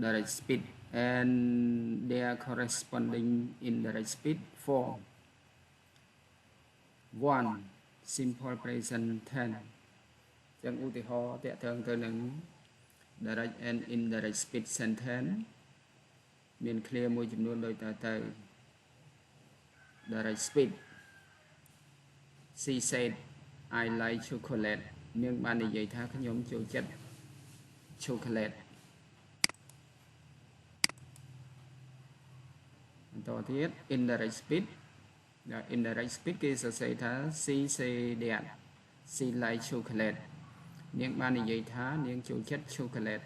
direct speed and their corresponding indirect speed form. 1. Simple present tense. ចឹងឧទាហរណ៍តកតងទៅនឹង direct and indirect speed sentence មាន clear មួយចំនួនដូចតទៅ direct speed She said I like chocolate នាងបាននិយាយថាខ្ញុំចូលចិត្ត chocolate បន្តទៀត indirect speed indirect speed គេសរសេរថា she say that she like chocolate នាងបាននិយាយថានាងចូលចិត្ត chocolate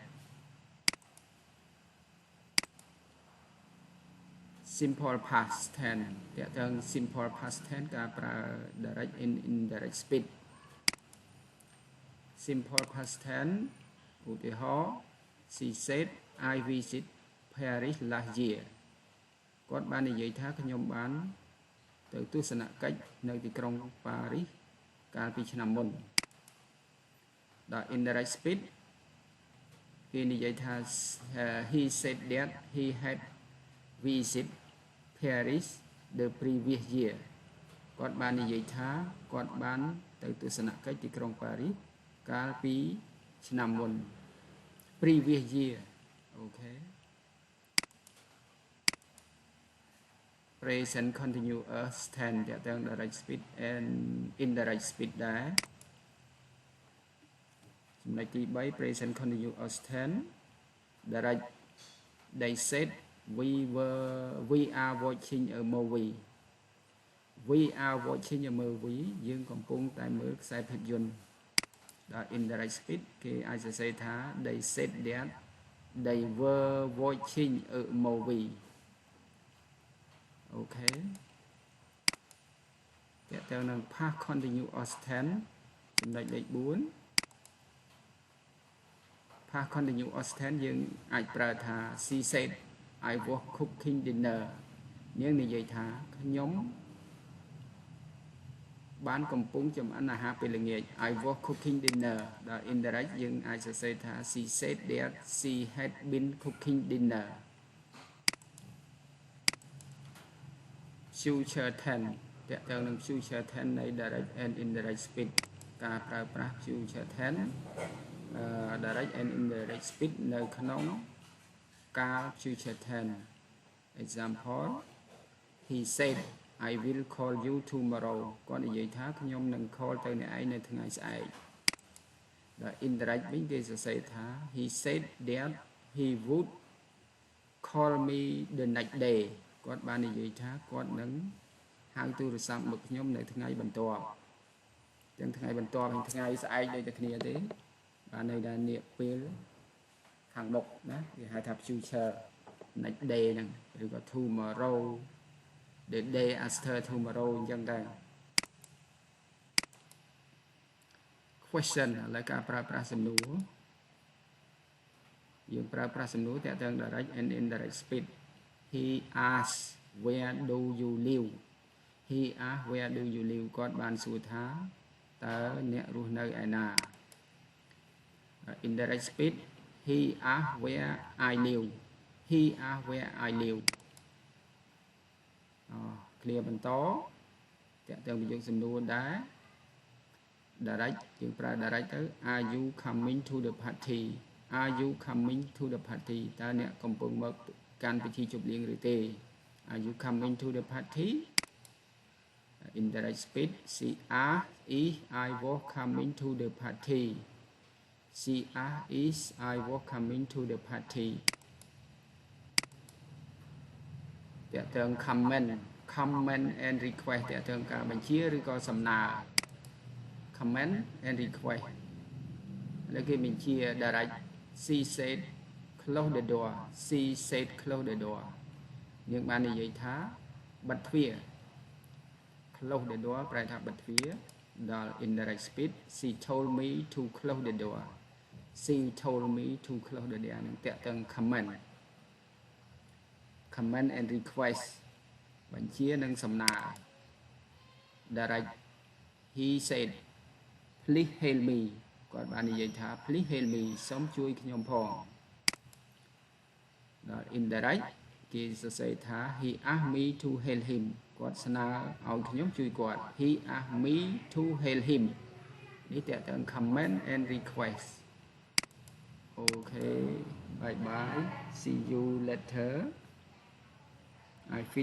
simple past tense តើទាំង simple past tense ការប្រើ direct and indirect speed simple past tense ឧទាហរណ៍ she said I visit Paris last year គាត់បាននិយាយថាខ្ញុំបានទៅទស្សនកិច្ចនៅទីក្រុងប៉ារីសកាលពីឆ្នាំមុនដល់ indirect speed គេនិយាយថា he said that he had visit Paris the previous year គាត់បាននិយាយថាគាត់បានទៅទស្សនកិច្ចទីក្រុងប៉ារីសកាលពីឆ្នាំមុន previous year អូខេ present continuous tense តើទាំង direct speed and indirect speed ដែរចំណុចទី3 present continuous tense direct they said we are watching a movie we are watching a movie យើងកំពុងតែមើលខ្សែភាពយន្តដល់ indirect speed គេអាចសរសេរថា they said that they were watching a movie អូខេតើទៅនឹង past continuous tense ចំណុចលេខ4 past continuous tense យើងអាចប្រើថា she said I was cooking dinner នាងនិយាយថាខ្ញុំបានកំពុងចម្អិនអាហារពេលល្ងាច I was cooking dinner ដល់ indirect យើងអាចសរសេរថា she said that she had been cooking dinner future tense តើទៅនឹង future tense នៃ direct and indirect speed ការប្រើប្រាស់ future tense direct and indirect speed នៅក្នុងកាល future tense example he said I will call you tomorrow គាត់និយាយថាខ្ញុំនឹង call ទៅអ្នកឯងនៅថ្ងៃស្អែកដល់ indirect វិញគេសរសេរថា he said that he would call me the next day គាត់បាននិយាយថាគាត់នឹងហៅទូរស័ព្ទមកខ្ញុំនៅថ្ងៃបន្ទាប់ទាំងថ្ងៃបន្ទាប់និងថ្ងៃស្អែកដូចតែគ្នាទេបានន័យថានាពេលខាងមុខណាគេហៅថា future next day ហ្នឹងឬក៏ tomorrow the day after tomorrow អញ្ចឹងដែរ question ឥឡូវការប្រើប្រាស់សំណួរយើងប្រើប្រាស់សំណួរទាក់ទង direct and indirect speed he asked where do you live he asked where do you live គាត់បានសួរថាតើអ្នករស់នៅឯណា indirect speed he asked where I live he asked where I live clear បន្តតាក់ទងប្រយោគសំណួរដែរ direct យើងប្រើ direct ទៅ are you coming to the party are you coming to the party តើអ្នកកំពុងមកកាន់ពិធីជប់លៀងឬទេ are you coming to the party indirect speed she asked if I was coming to the party she asked if I was coming to the party តាក់ទង comment and request តាក់ទងការបញ្ជាឬក៏សំណើ comment and request ឥឡូវគេបញ្ជា direct she said close the door she said close the door យើងបាននិយាយថាបិទទ្វារ close the door ប្រែថាបិទទ្វារដល់ indirect speed she told me to close the door she told me to close the door នឹងតាក់ទង comment and request បញ្ជានិងសំណើ direct he said please help me គាត់បាននិយាយថា please help me សូមជួយខ្ញុំផង indirect គេសរសេរថា he asked me to help him គាត់ស្នើឲ្យខ្ញុំជួយគាត់ he asked me to help him នេះតើតើ comment and request okay bye bye see you later I finish